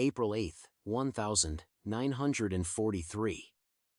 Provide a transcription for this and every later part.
April 8, 1943.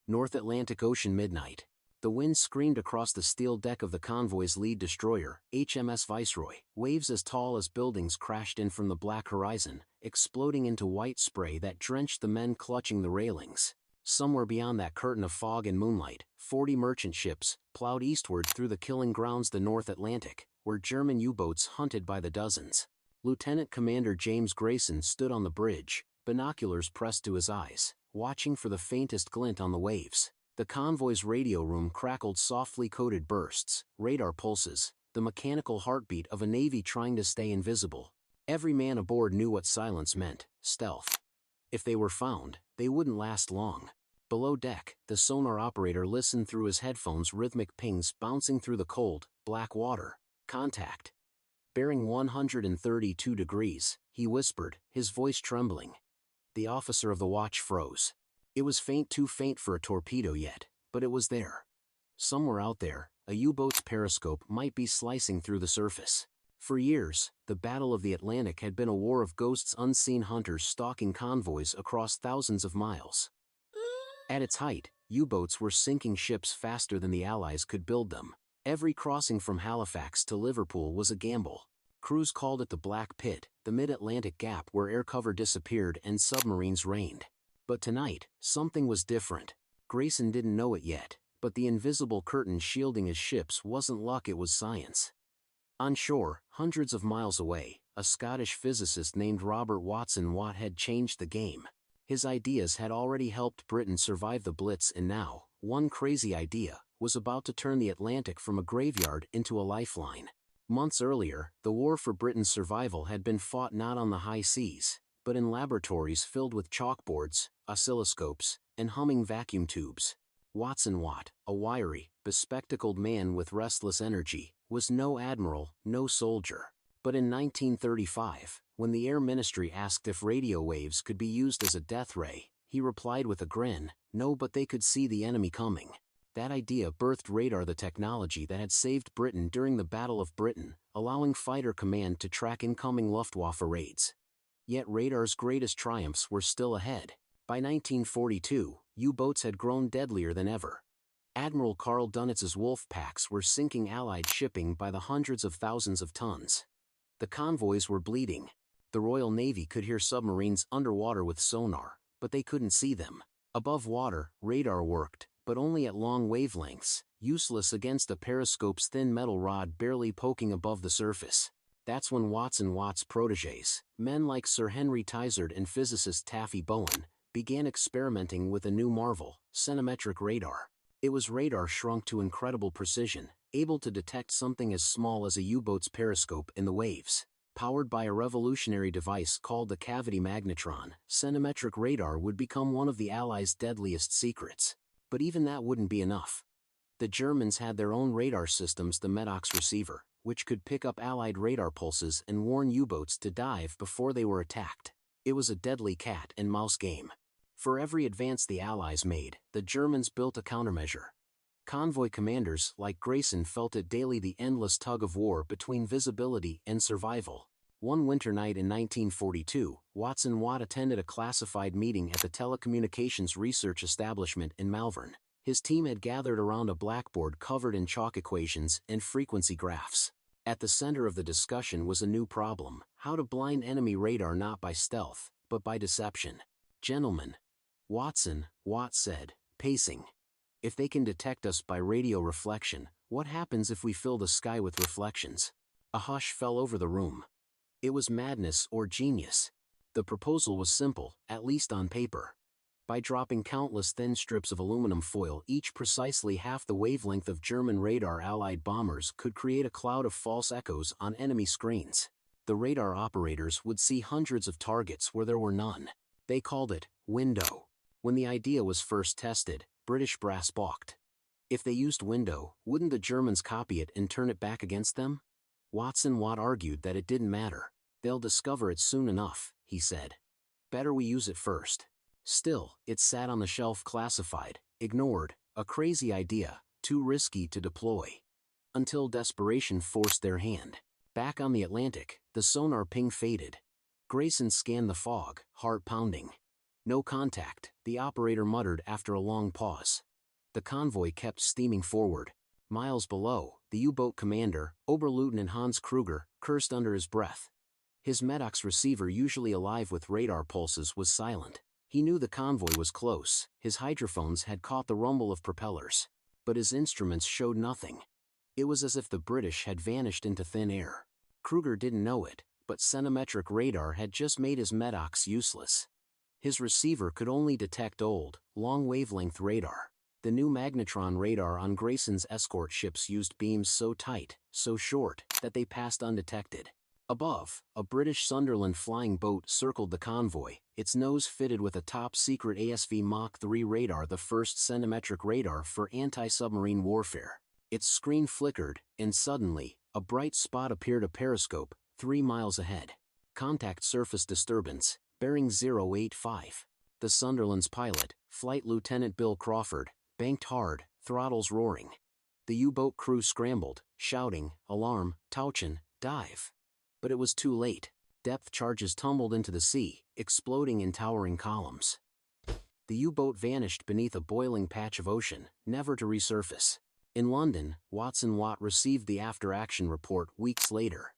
North Atlantic Ocean midnight. The wind screamed across the steel deck of the Convoy's lead destroyer, HMS Viceroy. Waves as tall as buildings crashed in from the black horizon, exploding into white spray that drenched the men clutching the railings. Somewhere beyond that curtain of fog and moonlight, 40 merchant ships plowed eastward through the killing grounds the North Atlantic, where German U-boats hunted by the dozens. Lieutenant Commander James Grayson stood on the bridge, binoculars pressed to his eyes, watching for the faintest glint on the waves. The convoy's radio room crackled softly coded bursts, radar pulses, the mechanical heartbeat of a navy trying to stay invisible. Every man aboard knew what silence meant: stealth. If they were found, they wouldn't last long. Below deck, the sonar operator listened through his headphones, rhythmic pings bouncing through the cold, black water. Contact. Bearing 132 degrees, he whispered, his voice trembling. The officer of the watch froze. It was faint, too faint for a torpedo yet, but it was there. Somewhere out there, a U-boat's periscope might be slicing through the surface. For years, the Battle of the Atlantic had been a war of ghosts, unseen hunters stalking convoys across thousands of miles. At its height, U-boats were sinking ships faster than the Allies could build them. Every crossing from Halifax to Liverpool was a gamble. Crews called it the Black Pit, the mid-Atlantic gap where air cover disappeared and submarines reigned. But tonight, something was different. Grayson didn't know it yet, but the invisible curtain shielding his ships wasn't luck, it was science. On shore, hundreds of miles away, a Scottish physicist named Robert Watson Watt had changed the game. His ideas had already helped Britain survive the Blitz, and now, one crazy idea was about to turn the Atlantic from a graveyard into a lifeline. Months earlier, the war for Britain's survival had been fought not on the high seas, but in laboratories filled with chalkboards, oscilloscopes, and humming vacuum tubes. Watson Watt, a wiry, bespectacled man with restless energy, was no admiral, no soldier. But in 1935, when the Air Ministry asked if radio waves could be used as a death ray, he replied with a grin, no, but they could see the enemy coming. That idea birthed radar, the technology that had saved Britain during the Battle of Britain, allowing Fighter Command to track incoming Luftwaffe raids. Yet radar's greatest triumphs were still ahead. By 1942, U-boats had grown deadlier than ever. Admiral Karl Dunitz's wolf packs were sinking Allied shipping by the hundreds of thousands of tons. The convoys were bleeding. The Royal Navy could hear submarines underwater with sonar, but they couldn't see them. Above water, radar worked, but only at long wavelengths, useless against a periscope's thin metal rod barely poking above the surface. That's when Watson Watt's protégés, men like Sir Henry Tizard and physicist Taffy Bowen, began experimenting with a new marvel, centimetric radar. It was radar shrunk to incredible precision, able to detect something as small as a U-boat's periscope in the waves. Powered by a revolutionary device called the cavity magnetron, centimetric radar would become one of the Allies' deadliest secrets. But even that wouldn't be enough. The Germans had their own radar systems, the Medox receiver, which could pick up Allied radar pulses and warn U-boats to dive before they were attacked. It was a deadly cat-and-mouse game. For every advance the Allies made, the Germans built a countermeasure. Convoy commanders like Grayson felt it daily, the endless tug-of-war between visibility and survival. One winter night in 1942, Watson Watt attended a classified meeting at the Telecommunications Research Establishment in Malvern. His team had gathered around a blackboard covered in chalk equations and frequency graphs. At the center of the discussion was a new problem: how to blind enemy radar not by stealth, but by deception. "Gentlemen," Watt said, pacing, "if they can detect us by radio reflection, what happens if we fill the sky with reflections?" A hush fell over the room. It was madness or genius. The proposal was simple, at least on paper. By dropping countless thin strips of aluminum foil, each precisely half the wavelength of German radar, Allied bombers could create a cloud of false echoes on enemy screens. The radar operators would see hundreds of targets where there were none. They called it window. When the idea was first tested, British brass balked. If they used window, wouldn't the Germans copy it and turn it back against them? Watson Watt argued that it didn't matter. "They'll discover it soon enough," he said. "Better we use it first." Still, it sat on the shelf, classified, ignored, a crazy idea, too risky to deploy. Until desperation forced their hand. Back on the Atlantic, the sonar ping faded. Grayson scanned the fog, heart pounding. No contact, the operator muttered after a long pause. The convoy kept steaming forward. Miles below, the U-boat commander, Oberleutnant Hans Kruger, cursed under his breath. His Medox receiver, usually alive with radar pulses, was silent. He knew the convoy was close. His hydrophones had caught the rumble of propellers. But his instruments showed nothing. It was as if the British had vanished into thin air. Kruger didn't know it, but centimetric radar had just made his Medox useless. His receiver could only detect old, long-wavelength radar. The new magnetron radar on Grayson's escort ships used beams so tight, so short, that they passed undetected. Above, a British Sunderland flying boat circled the convoy, its nose fitted with a top-secret ASV Mach 3 radar, the first centimetric radar for anti-submarine warfare. Its screen flickered, and suddenly, a bright spot appeared, a periscope, 3 miles ahead. Contact surface disturbance, bearing 085. The Sunderland's pilot, Flight Lieutenant Bill Crawford, banked hard, throttles roaring. The U-boat crew scrambled, shouting, "Alarm, Tauchen, dive!" But it was too late. Depth charges tumbled into the sea, exploding in towering columns. The U-boat vanished beneath a boiling patch of ocean, never to resurface. In London, Watson Watt received the after-action report weeks later.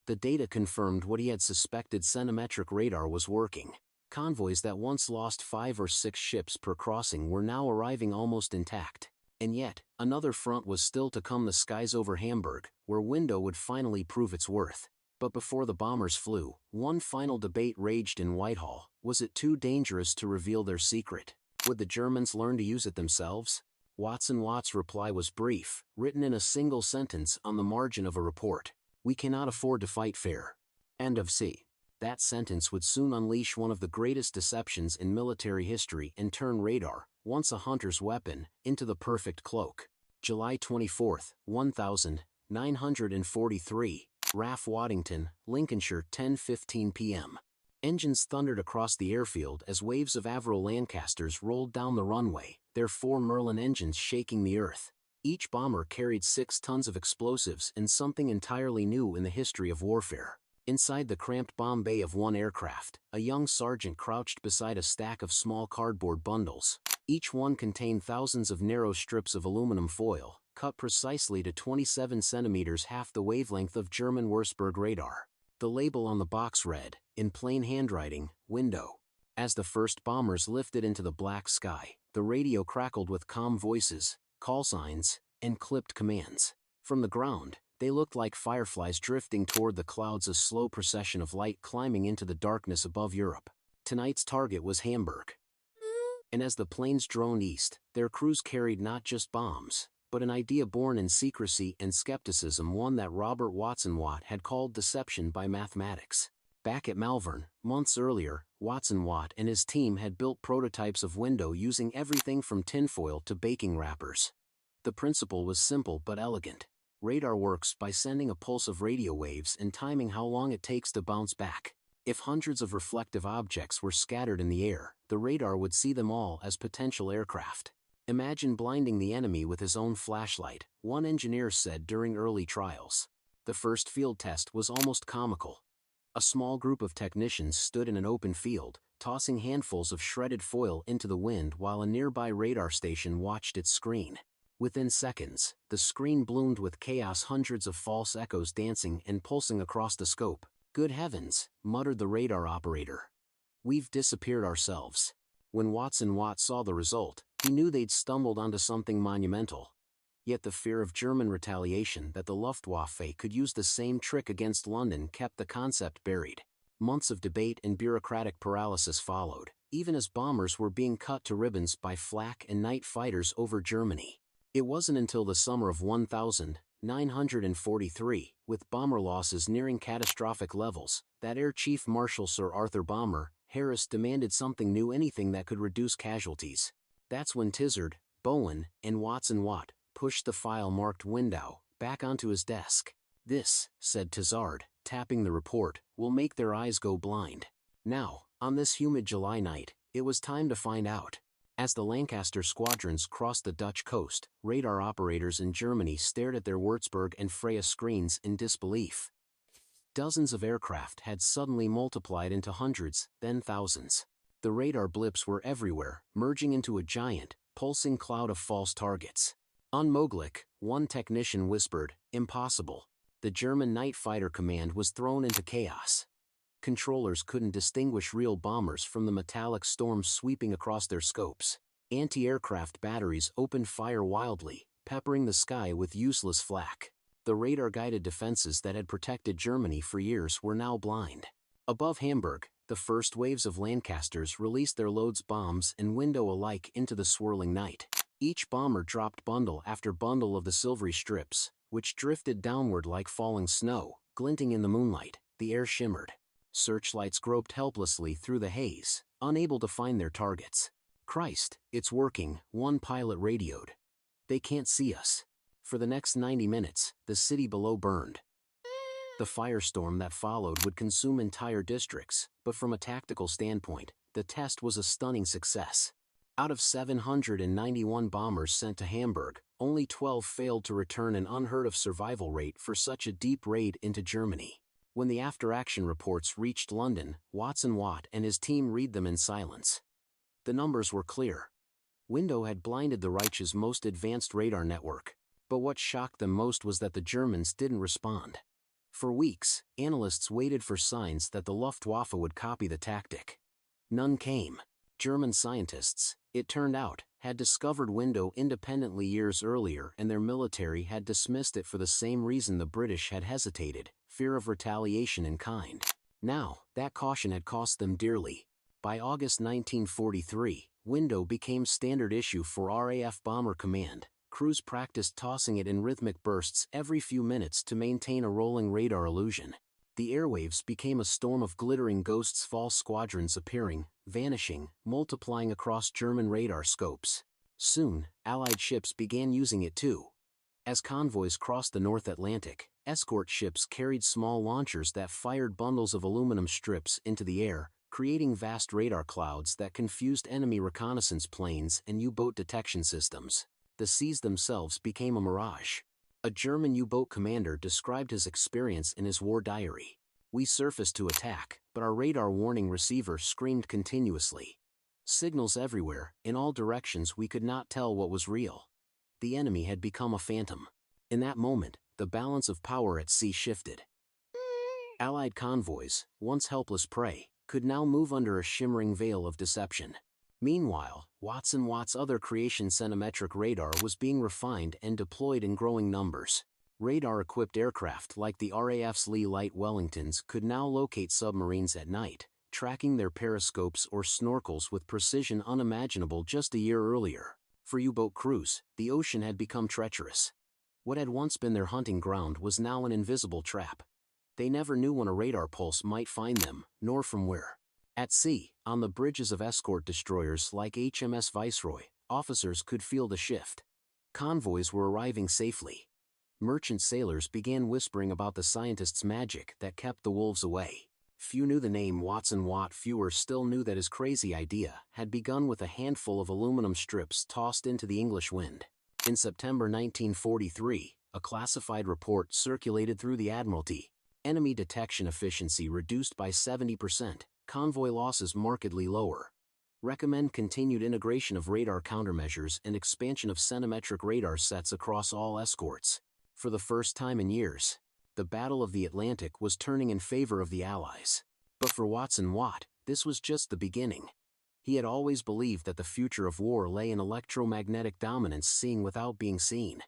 The data confirmed what he had suspected: centimetric radar was working. Convoys that once lost 5 or 6 ships per crossing were now arriving almost intact. And yet, another front was still to come: the skies over Hamburg, where Window would finally prove its worth. But before the bombers flew, one final debate raged in Whitehall. Was it too dangerous to reveal their secret? Would the Germans learn to use it themselves? Watson Watt's reply was brief, written in a single sentence on the margin of a report: "We cannot afford to fight fair." End of C. That sentence would soon unleash one of the greatest deceptions in military history and turn radar, once a hunter's weapon, into the perfect cloak. July 24, 1943. RAF Waddington, Lincolnshire, 10:15 p.m. Engines thundered across the airfield as waves of Avro Lancasters rolled down the runway, their 4 Merlin engines shaking the earth. Each bomber carried 6 tons of explosives and something entirely new in the history of warfare. Inside the cramped bomb bay of one aircraft, a young sergeant crouched beside a stack of small cardboard bundles. Each one contained thousands of narrow strips of aluminum foil, cut precisely to 27 centimeters, half the wavelength of German Wurzburg radar. The label on the box read, in plain handwriting, "Window." As the first bombers lifted into the black sky, the radio crackled with calm voices, call signs, and clipped commands. From the ground, they looked like fireflies drifting toward the clouds, a slow procession of light climbing into the darkness above Europe. Tonight's target was Hamburg. And as the planes droned east, their crews carried not just bombs, but an idea born in secrecy and skepticism, one that Robert Watson Watt had called deception by mathematics. Back at Malvern, months earlier, Watson Watt and his team had built prototypes of Window using everything from tinfoil to baking wrappers. The principle was simple but elegant. Radar works by sending a pulse of radio waves and timing how long it takes to bounce back. If hundreds of reflective objects were scattered in the air, the radar would see them all as potential aircraft. "Imagine blinding the enemy with his own flashlight," one engineer said during early trials. The first field test was almost comical. A small group of technicians stood in an open field, tossing handfuls of shredded foil into the wind while a nearby radar station watched its screen. Within seconds, the screen bloomed with chaos, hundreds of false echoes dancing and pulsing across the scope. "Good heavens," muttered the radar operator. "We've disappeared ourselves." When Watson Watt saw the result, he knew they'd stumbled onto something monumental. Yet the fear of German retaliation, that the Luftwaffe could use the same trick against London, kept the concept buried. Months of debate and bureaucratic paralysis followed, even as bombers were being cut to ribbons by flak and night fighters over Germany. It wasn't until the summer of 1943, with bomber losses nearing catastrophic levels, that Air Chief Marshal Sir Arthur Bomber Harris demanded something new, anything that could reduce casualties. That's when Tizard, Bowen, and Watson Watt pushed the file marked Window back onto his desk. "This," said Tizard, tapping the report, "will make their eyes go blind." Now, on this humid July night, it was time to find out. As the Lancaster squadrons crossed the Dutch coast, radar operators in Germany stared at their Wurzburg and Freya screens in disbelief. Dozens of aircraft had suddenly multiplied into hundreds, then thousands. The radar blips were everywhere, merging into a giant, pulsing cloud of false targets. Unmöglich, one technician whispered, impossible. The German night fighter command was thrown into chaos. Controllers couldn't distinguish real bombers from the metallic storms sweeping across their scopes. Anti-aircraft batteries opened fire wildly, peppering the sky with useless flak. The radar-guided defenses that had protected Germany for years were now blind. Above Hamburg, the first waves of Lancasters released their loads bombs and window alike into the swirling night. Each bomber dropped bundle after bundle of the silvery strips, which drifted downward like falling snow, glinting in the moonlight. The air shimmered. Searchlights groped helplessly through the haze, unable to find their targets. Christ, it's working, one pilot radioed. They can't see us. For the next 90 minutes, the city below burned. The firestorm that followed would consume entire districts, but from a tactical standpoint, the test was a stunning success. Out of 791 bombers sent to Hamburg, only 12 failed to return, an unheard-of survival rate for such a deep raid into Germany. When the after-action reports reached London, WWII and his team read them in silence. The numbers were clear. Window had blinded the Reich's most advanced radar network, but what shocked them most was that the Germans didn't respond. For weeks, analysts waited for signs that the Luftwaffe would copy the tactic. None came. German scientists, it turned out, had discovered Window independently years earlier, and their military had dismissed it for the same reason the British had hesitated: fear of retaliation in kind. Now, that caution had cost them dearly. By August 1943, Window became standard issue for RAF Bomber Command. Crews practiced tossing it in rhythmic bursts every few minutes to maintain a rolling radar illusion. The airwaves became a storm of glittering ghosts, false squadrons appearing, vanishing, multiplying across German radar scopes. Soon, Allied ships began using it too. As convoys crossed the North Atlantic, escort ships carried small launchers that fired bundles of aluminum strips into the air, creating vast radar clouds that confused enemy reconnaissance planes and U-boat detection systems. The seas themselves became a mirage. A German U-boat commander described his experience in his war diary. We surfaced to attack, but our radar warning receiver screamed continuously. Signals everywhere, in all directions. We could not tell what was real. The enemy had become a phantom. In that moment, the balance of power at sea shifted. Allied convoys, once helpless prey, could now move under a shimmering veil of deception. Meanwhile, WWII's other creation, centimetric radar, was being refined and deployed in growing numbers. Radar-equipped aircraft like the RAF's Lee Light Wellingtons could now locate submarines at night, tracking their periscopes or snorkels with precision unimaginable just a year earlier. For U-boat crews, the ocean had become treacherous. What had once been their hunting ground was now an invisible trap. They never knew when a radar pulse might find them, nor from where. At sea, on the bridges of escort destroyers like HMS Viceroy, officers could feel the shift. Convoys were arriving safely. Merchant sailors began whispering about the scientists' magic that kept the wolves away. Few knew the name WWII. Fewer still knew that his crazy idea had begun with a handful of aluminum strips tossed into the English wind. In September 1943, a classified report circulated through the Admiralty. Enemy detection efficiency reduced by 70%. Convoy losses markedly lower. Recommend continued integration of radar countermeasures and expansion of centimetric radar sets across all escorts. For the first time in years, the Battle of the Atlantic was turning in favor of the Allies. But for WWII, this was just the beginning. He had always believed that the future of war lay in electromagnetic dominance, seeing without being seen.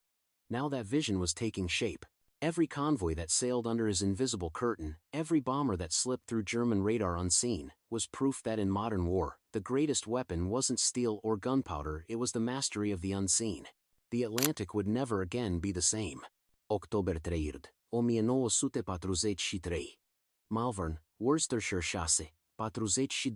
Now that vision was taking shape. Every convoy that sailed under his invisible curtain, every bomber that slipped through German radar unseen, was proof that in modern war, the greatest weapon wasn't steel or gunpowder, it was the mastery of the unseen. The Atlantic would never again be the same. October 3rd, 1943. Malvern, Worcestershire Chasse, 42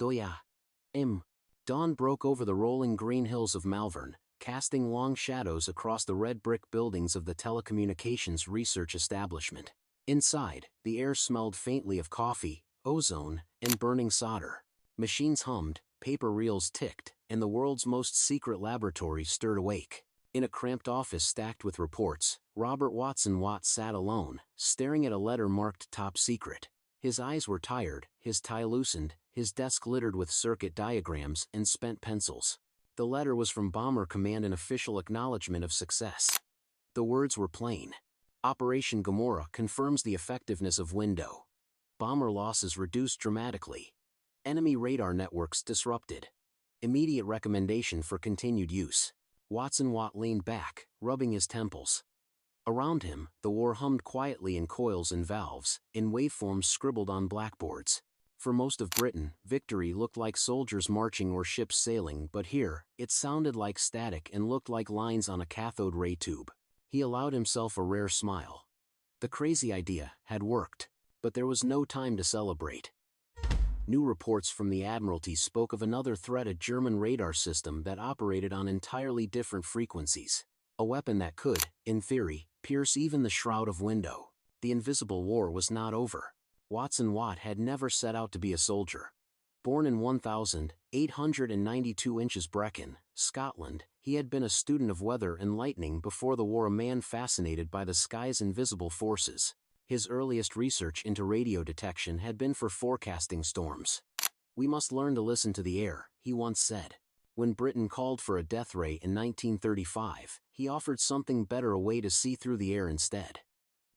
M. Dawn broke over the rolling green hills of Malvern, casting long shadows across the red brick buildings of the telecommunications research establishment. Inside, the air smelled faintly of coffee, ozone, and burning solder. Machines hummed, paper reels ticked, and the world's most secret laboratory stirred awake. In a cramped office stacked with reports, Robert Watson Watt sat alone, staring at a letter marked Top Secret. His eyes were tired, his tie loosened, his desk littered with circuit diagrams and spent pencils. The letter was from Bomber Command, an official acknowledgement of success. The words were plain. Operation Gomorrah confirms the effectiveness of Window. Bomber losses reduced dramatically. Enemy radar networks disrupted. Immediate recommendation for continued use. Watson Watt leaned back, rubbing his temples. Around him, the war hummed quietly in coils and valves, in waveforms scribbled on blackboards. For most of Britain, victory looked like soldiers marching or ships sailing, but here, it sounded like static and looked like lines on a cathode ray tube. He allowed himself a rare smile. The crazy idea had worked, but there was no time to celebrate. New reports from the Admiralty spoke of another threat, a German radar system that operated on entirely different frequencies. A weapon that could, in theory, pierce even the shroud of Window. The invisible war was not over. Watson Watt had never set out to be a soldier. Born in 1892 inches Brecon, Scotland, he had been a student of weather and lightning before the war, a man fascinated by the sky's invisible forces. His earliest research into radio detection had been for forecasting storms. "We must learn to listen to the air," he once said. When Britain called for a death ray in 1935, he offered something better, a way to see through the air instead.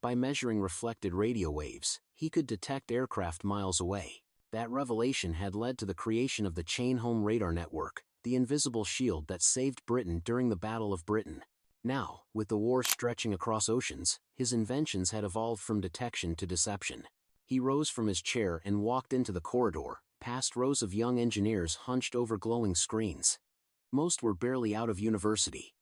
By measuring reflected radio waves, he could detect aircraft miles away. That revelation had led to the creation of the Chain-Home Radar Network, the invisible shield that saved Britain during the Battle of Britain. Now, with the war stretching across oceans, his inventions had evolved from detection to deception. He rose from his chair and walked into the corridor, past rows of young engineers hunched over glowing screens. Most were barely out of university.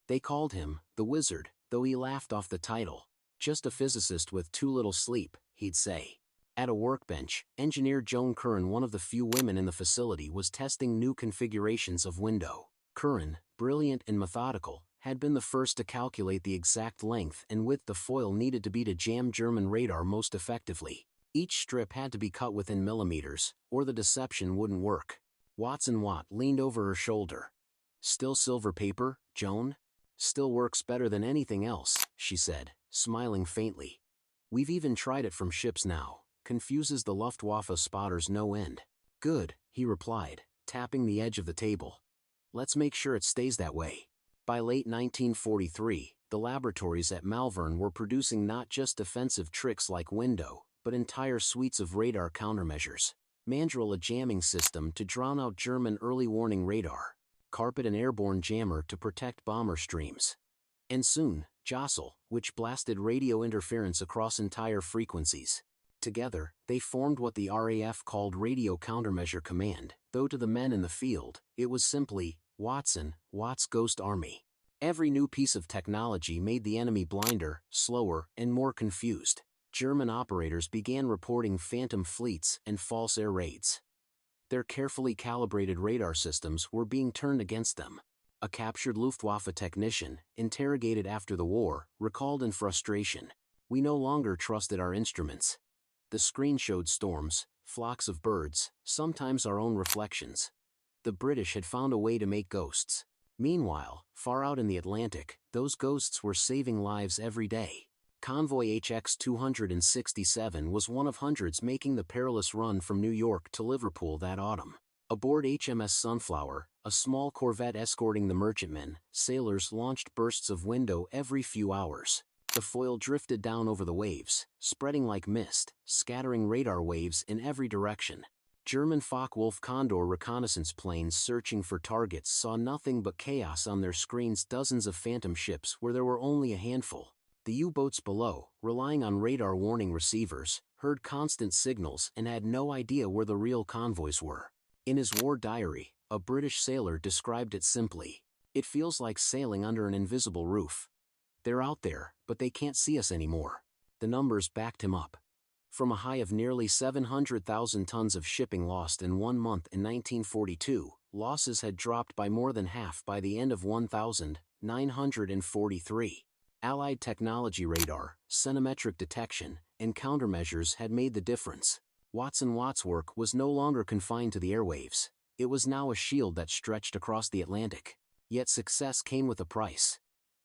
They called him the Wizard, though he laughed off the title. "Just a physicist with too little sleep," he'd say. At a workbench, engineer Joan Curran, one of the few women in the facility, was testing new configurations of Window. Curran, brilliant and methodical, had been the first to calculate the exact length and width the foil needed to be to jam German radar most effectively. Each strip had to be cut within millimeters, or the deception wouldn't work. Watson Watt leaned over her shoulder. "Still silver paper, Joan? Still works better than anything else," she said, smiling faintly. "We've even tried it from ships now. Confuses the Luftwaffe spotters no end." "Good," he replied, tapping the edge of the table. "Let's make sure it stays that way." By late 1943, the laboratories at Malvern were producing not just defensive tricks like Window, but entire suites of radar countermeasures. Mandrill, a jamming system to drown out German early warning radar. Carpet, an airborne jammer to protect bomber streams. And soon, Jostle, which blasted radio interference across entire frequencies. Together, they formed what the RAF called Radio Countermeasure Command, though to the men in the field, it was simply Watt's Ghost Army. Every new piece of technology made the enemy blinder, slower, and more confused. German operators began reporting phantom fleets and false air raids. Their carefully calibrated radar systems were being turned against them. A captured Luftwaffe technician, interrogated after the war, recalled in frustration, "We no longer trusted our instruments. The screen showed storms, flocks of birds, sometimes our own reflections." The British had found a way to make ghosts. Meanwhile, far out in the Atlantic, those ghosts were saving lives every day. Convoy HX-267 was one of hundreds making the perilous run from New York to Liverpool that autumn. Aboard HMS Sunflower, a small corvette escorting the merchantmen, sailors launched bursts of Window every few hours. The foil drifted down over the waves, spreading like mist, scattering radar waves in every direction. German Focke-Wulf Condor reconnaissance planes searching for targets saw nothing but chaos on their screens. Dozens of phantom ships where there were only a handful. The U-boats below, relying on radar warning receivers, heard constant signals and had no idea where the real convoys were. In his war diary, a British sailor described it simply, "It feels like sailing under an invisible roof. They're out there, but they can't see us anymore." The numbers backed him up. From a high of nearly 700,000 tons of shipping lost in 1 month in 1942, losses had dropped by more than half by the end of 1943. Allied technology, radar, centimetric detection, and countermeasures had made the difference. Watson Watt's work was no longer confined to the airwaves. It was now a shield that stretched across the Atlantic. Yet success came with a price.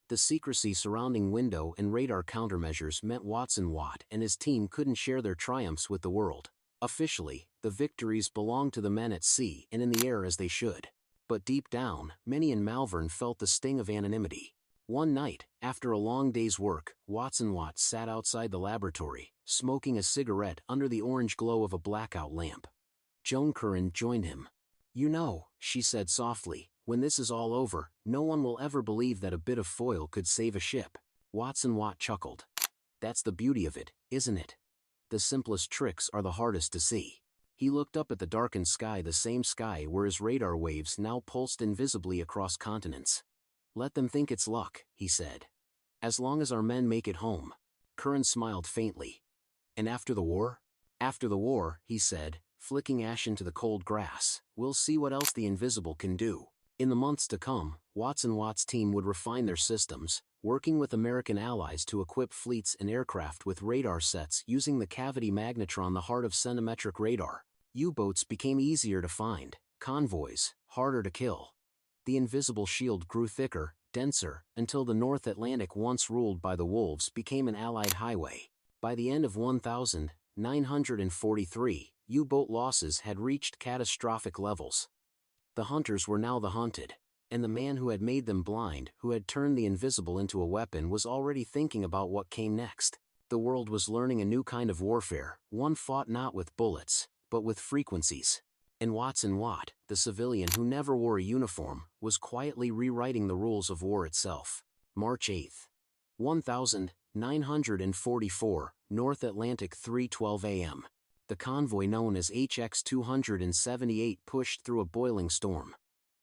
The secrecy surrounding window and radar countermeasures meant Watson Watt and his team couldn't share their triumphs with the world. Officially, the victories belonged to the men at sea and in the air as they should. But deep down, many in Malvern felt the sting of anonymity. One night, after a long day's work, Watson Watt sat outside the laboratory, smoking a cigarette under the orange glow of a blackout lamp. Joan Curran joined him. "You know," she said softly, "when this is all over, no one will ever believe that a bit of foil could save a ship." Watson Watt chuckled. "That's the beauty of it, isn't it? The simplest tricks are the hardest to see." He looked up at the darkened sky, the same sky where his radar waves now pulsed invisibly across continents. "Let them think it's luck," he said. "As long as our men make it home." Curran smiled faintly. "And after the war?" "After the war," he said, flicking ash into the cold grass, "we'll see what else the invisible can do." In the months to come, Watson Watt's team would refine their systems, working with American allies to equip fleets and aircraft with radar sets using the cavity magnetron, the heart of centimetric radar. U-boats became easier to find, convoys harder to kill. The invisible shield grew thicker, denser, until the North Atlantic, once ruled by the wolves, became an Allied highway. By the end of 1943, U-boat losses had reached catastrophic levels. The hunters were now the hunted, and the man who had made them blind, who had turned the invisible into a weapon, was already thinking about what came next. The world was learning a new kind of warfare, one fought not with bullets, but with frequencies. And Watson Watt, the civilian who never wore a uniform, was quietly rewriting the rules of war itself. March 8, 1944, North Atlantic, 3:12 a.m. The convoy known as HX-278 pushed through a boiling storm.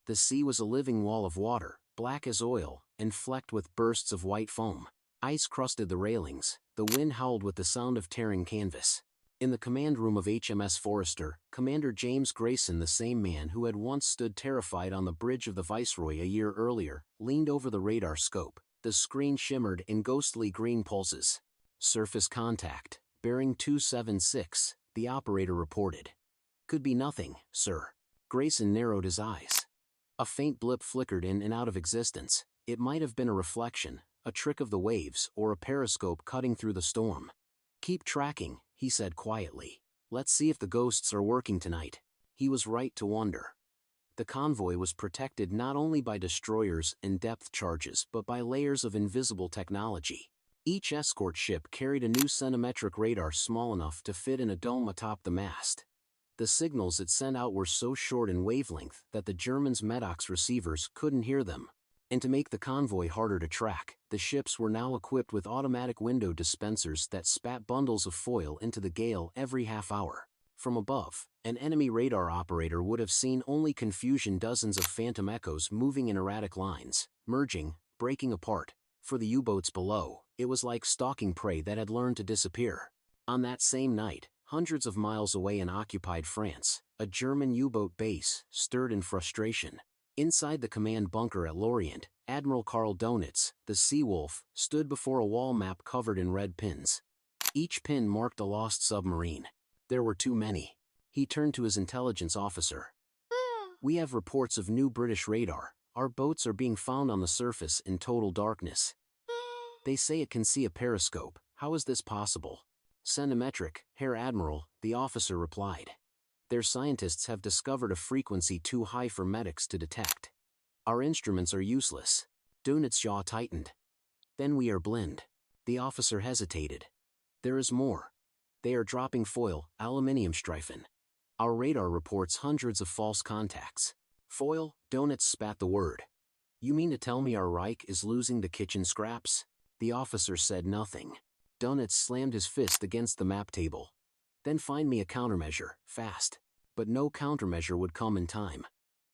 The sea was a living wall of water, black as oil, and flecked with bursts of white foam. Ice crusted the railings, the wind howled with the sound of tearing canvas. In the command room of HMS Forester, Commander James Grayson, the same man who had once stood terrified on the bridge of the Viceroy a year earlier, leaned over the radar scope. The screen shimmered in ghostly green pulses. "Surface contact, bearing 276, the operator reported." "Could be nothing, sir." Grayson narrowed his eyes. A faint blip flickered in and out of existence. It might have been a reflection, a trick of the waves, or a periscope cutting through the storm. "Keep tracking," he said quietly. "Let's see if the ghosts are working tonight." He was right to wonder. The convoy was protected not only by destroyers and depth charges but by layers of invisible technology. Each escort ship carried a new centimetric radar small enough to fit in a dome atop the mast. The signals it sent out were so short in wavelength that the Germans' Medox receivers couldn't hear them. And to make the convoy harder to track, the ships were now equipped with automatic window dispensers that spat bundles of foil into the gale every half hour. From above, an enemy radar operator would have seen only confusion, dozens of phantom echoes moving in erratic lines, merging, breaking apart. For the U-boats below, it was like stalking prey that had learned to disappear. On that same night, hundreds of miles away in occupied France, a German U-boat base stirred in frustration. Inside the command bunker at Lorient, Admiral Karl Donitz, the Sea Wolf, stood before a wall map covered in red pins. Each pin marked a lost submarine. There were too many. He turned to his intelligence officer. "We have reports of new British radar. Our boats are being found on the surface in total darkness. They say it can see a periscope. How is this possible?" "Centimetric, Herr Admiral," the officer replied. "Their scientists have discovered a frequency too high for medics to detect. Our instruments are useless." Donitz's jaw tightened. "Then we are blind." The officer hesitated. "There is more. They are dropping foil, aluminium streifen. Our radar reports hundreds of false contacts." "Foil?" Donitz spat the word. "You mean to tell me our Reich is losing the kitchen scraps?" The officer said nothing. Donitz slammed his fist against the map table. "Then find me a countermeasure, fast." But no countermeasure would come in time.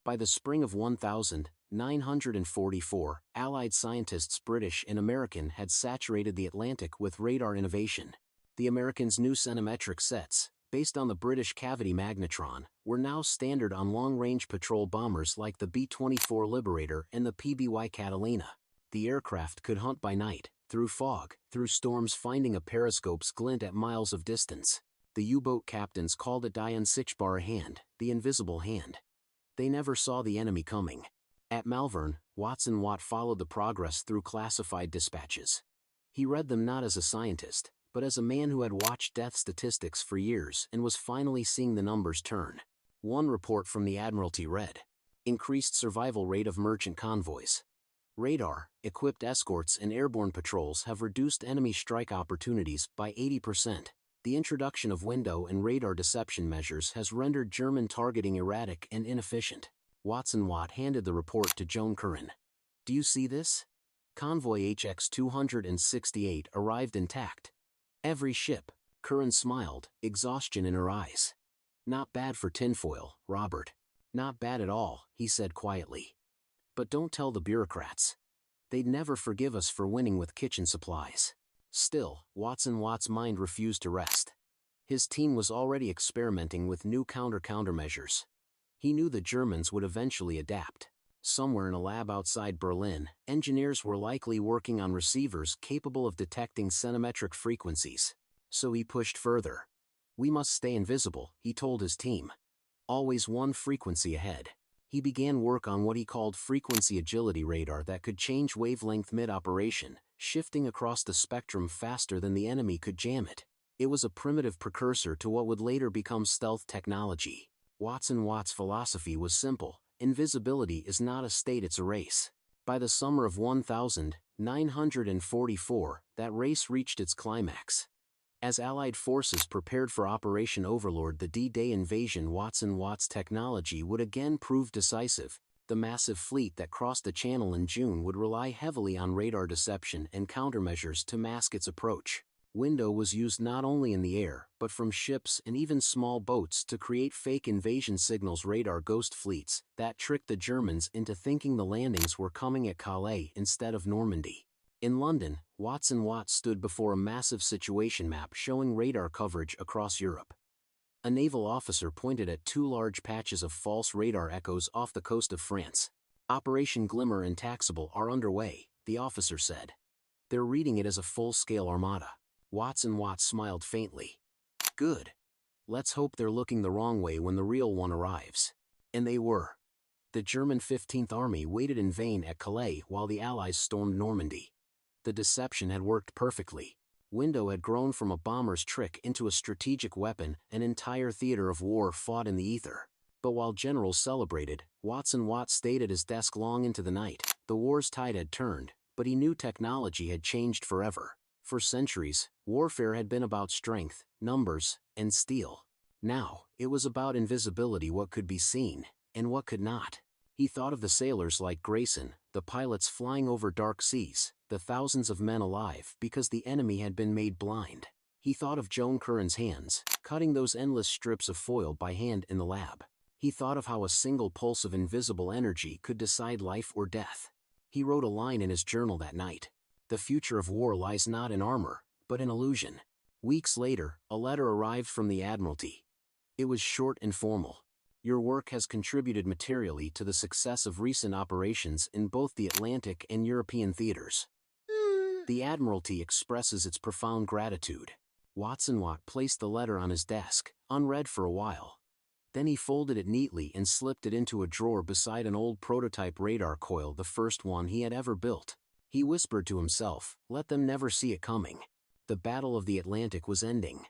By the spring of 1944, Allied scientists, British and American, had saturated the Atlantic with radar innovation. The Americans' new centimetric sets, based on the British cavity magnetron, were now standard on long-range patrol bombers like the B-24 Liberator and the PBY Catalina. The aircraft could hunt by night, through fog, through storms, finding a periscope's glint at miles of distance. The U-boat captains called it Die Unsichtbare Hand, the invisible hand. They never saw the enemy coming. At Malvern, Watson Watt followed the progress through classified dispatches. He read them not as a scientist, but as a man who had watched death statistics for years and was finally seeing the numbers turn. One report from the Admiralty read, "Increased survival rate of merchant convoys. Radar-equipped escorts and airborne patrols have reduced enemy strike opportunities by 80%. The introduction of window and radar deception measures has rendered German targeting erratic and inefficient." Watson Watt handed the report to Joan Curran. "Do you see this? Convoy HX 268 arrived intact. Every ship." Curran smiled, exhaustion in her eyes. "Not bad for tinfoil, Robert. Not bad at all," he said quietly. "But don't tell the bureaucrats. They'd never forgive us for winning with kitchen supplies." Still, Watson Watt's mind refused to rest. His team was already experimenting with new countermeasures. He knew the Germans would eventually adapt. Somewhere in a lab outside Berlin, engineers were likely working on receivers capable of detecting centimetric frequencies. So he pushed further. "We must stay invisible," he told his team. "Always one frequency ahead." He began work on what he called frequency agility radar that could change wavelength mid-operation, shifting across the spectrum faster than the enemy could jam it. It was a primitive precursor to what would later become stealth technology. Watson Watt's philosophy was simple: invisibility is not a state, it's a race. By the summer of 1944, that race reached its climax. As Allied forces prepared for Operation Overlord, the D-Day invasion, Watson Watt's technology would again prove decisive. The massive fleet that crossed the Channel in June would rely heavily on radar deception and countermeasures to mask its approach. Window was used not only in the air, but from ships and even small boats to create fake invasion signals, radar ghost fleets, that tricked the Germans into thinking the landings were coming at Calais instead of Normandy. In London, Watson Watt stood before a massive situation map showing radar coverage across Europe. A naval officer pointed at two large patches of false radar echoes off the coast of France. "Operation Glimmer and Taxable are underway," the officer said. "They're reading it as a full-scale armada." Watson Watt smiled faintly. "Good. Let's hope they're looking the wrong way when the real one arrives." And they were. The German 15th Army waited in vain at Calais while the Allies stormed Normandy. The deception had worked perfectly. Window had grown from a bomber's trick into a strategic weapon, an entire theater of war fought in the ether. But while generals celebrated, Watson Watt stayed at his desk long into the night. The war's tide had turned, but he knew technology had changed forever. For centuries, warfare had been about strength, numbers, and steel. Now, it was about invisibility, what could be seen, and what could not. He thought of the sailors like Grayson, the pilots flying over dark seas, the thousands of men alive because the enemy had been made blind. He thought of Joan Curran's hands, cutting those endless strips of foil by hand in the lab. He thought of how a single pulse of invisible energy could decide life or death. He wrote a line in his journal that night: "The future of war lies not in armor, but in illusion." Weeks later, a letter arrived from the Admiralty. It was short and formal. "Your work has contributed materially to the success of recent operations in both the Atlantic and European theaters. The Admiralty expresses its profound gratitude." Watson Watt placed the letter on his desk, unread for a while. Then he folded it neatly and slipped it into a drawer beside an old prototype radar coil, the first one he had ever built. He whispered to himself, "Let them never see it coming." The Battle of the Atlantic was ending.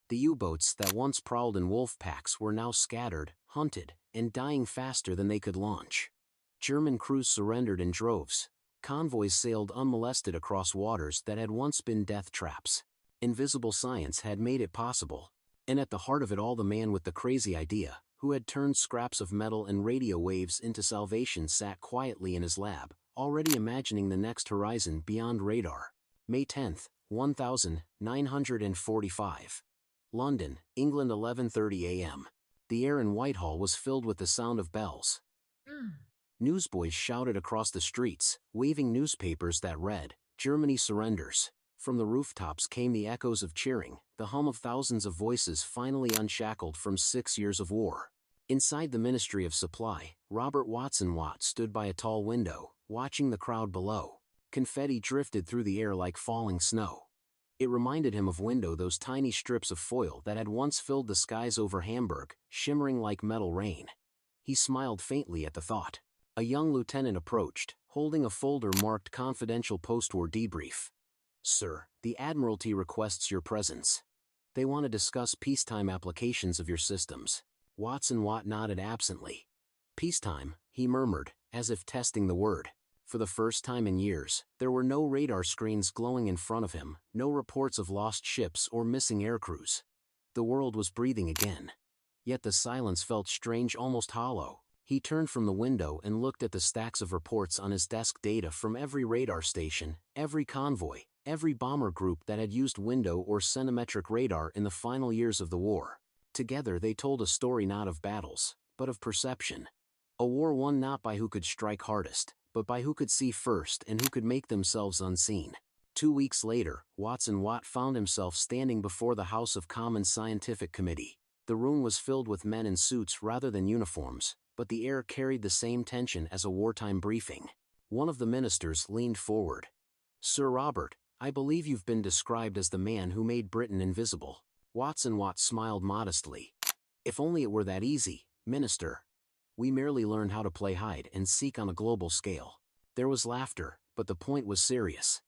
The U-boats that once prowled in wolf packs were now scattered, hunted, and dying faster than they could launch. German crews surrendered in droves. Convoys sailed unmolested across waters that had once been death traps. Invisible science had made it possible. And at the heart of it all, the man with the crazy idea, who had turned scraps of metal and radio waves into salvation, sat quietly in his lab, already imagining the next horizon beyond radar. May 10th, 1945. London, England, 11:30 a.m. The air in Whitehall was filled with the sound of bells. Newsboys shouted across the streets, waving newspapers that read, "Germany surrenders." From the rooftops came the echoes of cheering, the hum of thousands of voices finally unshackled from 6 years of war. Inside the Ministry of Supply, Robert Watson Watt stood by a tall window, watching the crowd below. Confetti drifted through the air like falling snow. It reminded him of Window, those tiny strips of foil that had once filled the skies over Hamburg, shimmering like metal rain. He smiled faintly at the thought. A young lieutenant approached, holding a folder marked Confidential Postwar Debrief. "Sir, the Admiralty requests your presence. They want to discuss peacetime applications of your systems." Watson Watt nodded absently. "Peacetime," he murmured, as if testing the word. For the first time in years, there were no radar screens glowing in front of him, no reports of lost ships or missing aircrews. The world was breathing again. Yet the silence felt strange, almost hollow. He turned from the window and looked at the stacks of reports on his desk, data from every radar station, every convoy, every bomber group that had used window or centimetric radar in the final years of the war. Together they told a story not of battles, but of perception. A war won not by who could strike hardest, but by who could see first and who could make themselves unseen. 2 weeks later, Watson Watt found himself standing before the House of Commons Scientific Committee. The room was filled with men in suits rather than uniforms, but the air carried the same tension as a wartime briefing. One of the ministers leaned forward. "Sir Robert, I believe you've been described as the man who made Britain invisible." Watson Watt smiled modestly. "If only it were that easy, Minister. We merely learned how to play hide and seek on a global scale." There was laughter, but the point was serious.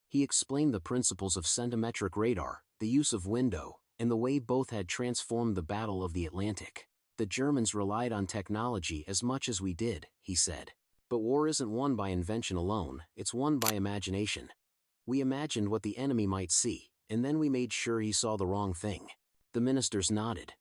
He explained the principles of centimetric radar, the use of window, and the way both had transformed the Battle of the Atlantic. "The Germans relied on technology as much as we did," he said. "But war isn't won by invention alone, it's won by imagination. We imagined what the enemy might see, and then we made sure he saw the wrong thing." The ministers nodded.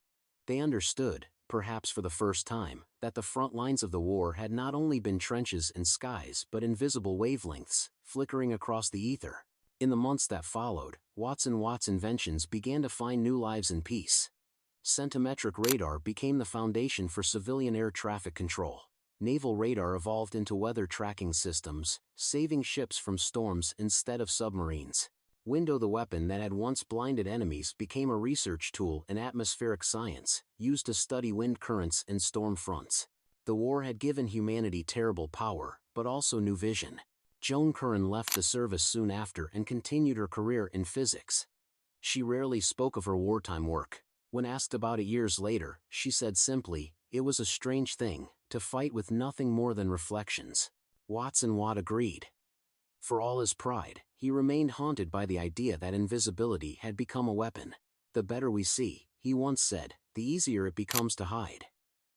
They understood, perhaps for the first time, that the front lines of the war had not only been trenches and skies but invisible wavelengths, flickering across the ether. In the months that followed, Watson Watt's inventions began to find new lives in peace. Centimetric radar became the foundation for civilian air traffic control. Naval radar evolved into weather tracking systems, saving ships from storms instead of submarines. Window, the weapon that had once blinded enemies, became a research tool in atmospheric science, used to study wind currents and storm fronts. The war had given humanity terrible power, but also new vision. Joan Curran left the service soon after and continued her career in physics. She rarely spoke of her wartime work. When asked about it years later, she said simply, "It was a strange thing, to fight with nothing more than reflections." Watson Watt agreed. For all his pride, he remained haunted by the idea that invisibility had become a weapon. "The better we see," he once said, "the easier it becomes to hide.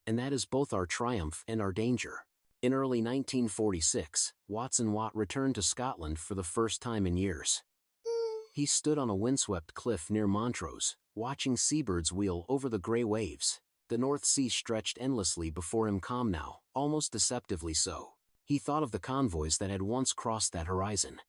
And that is both our triumph and our danger." In early 1946, Watson Watt returned to Scotland for the first time in years. He stood on a windswept cliff near Montrose, watching seabirds wheel over the grey waves. The North Sea stretched endlessly before him, calm now, almost deceptively so. He thought of the convoys that had once crossed that horizon.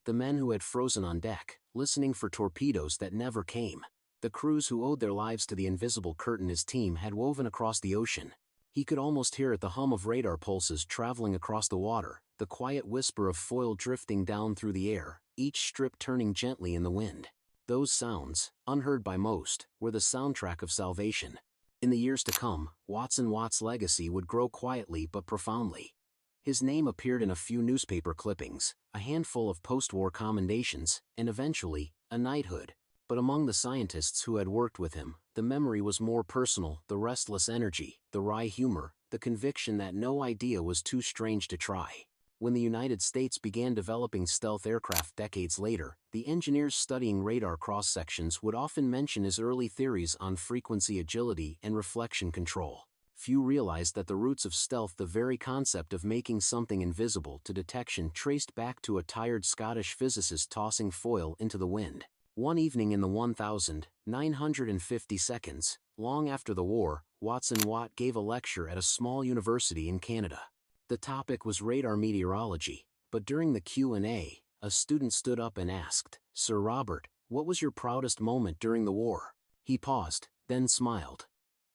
The men who had frozen on deck, listening for torpedoes that never came. The crews who owed their lives to the invisible curtain his team had woven across the ocean. He could almost hear it, the hum of radar pulses traveling across the water, the quiet whisper of foil drifting down through the air, each strip turning gently in the wind. Those sounds, unheard by most, were the soundtrack of salvation. In the years to come, Watson Watt's legacy would grow quietly but profoundly. His name appeared in a few newspaper clippings, a handful of post-war commendations, and eventually, a knighthood. But among the scientists who had worked with him, the memory was more personal, the restless energy, the wry humor, the conviction that no idea was too strange to try. When the United States began developing stealth aircraft decades later, the engineers studying radar cross-sections would often mention his early theories on frequency agility and reflection control. Few realized that the roots of stealth, the very concept of making something invisible to detection, traced back to a tired Scottish physicist tossing foil into the wind. One evening in the 1950s, long after the war, Watson Watt gave a lecture at a small university in Canada. The topic was radar meteorology, but during the Q&A, a student stood up and asked, "Sir Robert, what was your proudest moment during the war?" He paused, then smiled.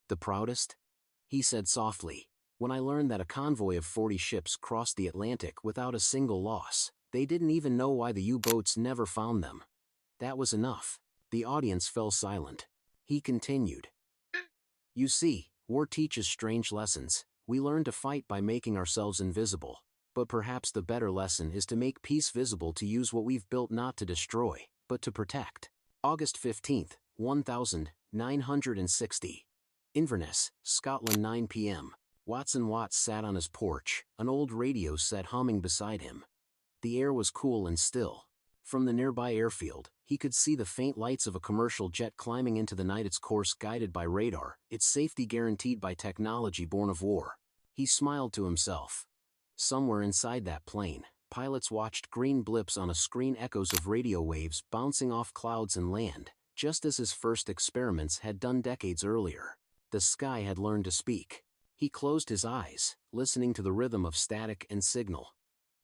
"The proudest?" he said softly. "When I learned that a convoy of 40 ships crossed the Atlantic without a single loss. They didn't even know why the U-boats never found them. That was enough." The audience fell silent. He continued. "You see, war teaches strange lessons. We learn to fight by making ourselves invisible. But perhaps the better lesson is to make peace visible, to use what we've built not to destroy, but to protect." August 15, 1960. Inverness, Scotland, 9 p.m. Watson Watts sat on his porch, an old radio set humming beside him. The air was cool and still. From the nearby airfield, he could see the faint lights of a commercial jet climbing into the night, its course guided by radar, its safety guaranteed by technology born of war. He smiled to himself. Somewhere inside that plane, pilots watched green blips on a screen, echoes of radio waves bouncing off clouds and land, just as his first experiments had done decades earlier. The sky had learned to speak. He closed his eyes, listening to the rhythm of static and signal.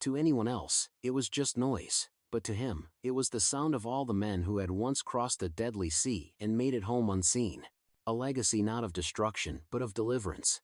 To anyone else, it was just noise, but to him, it was the sound of all the men who had once crossed a deadly sea and made it home unseen. A legacy not of destruction but of deliverance.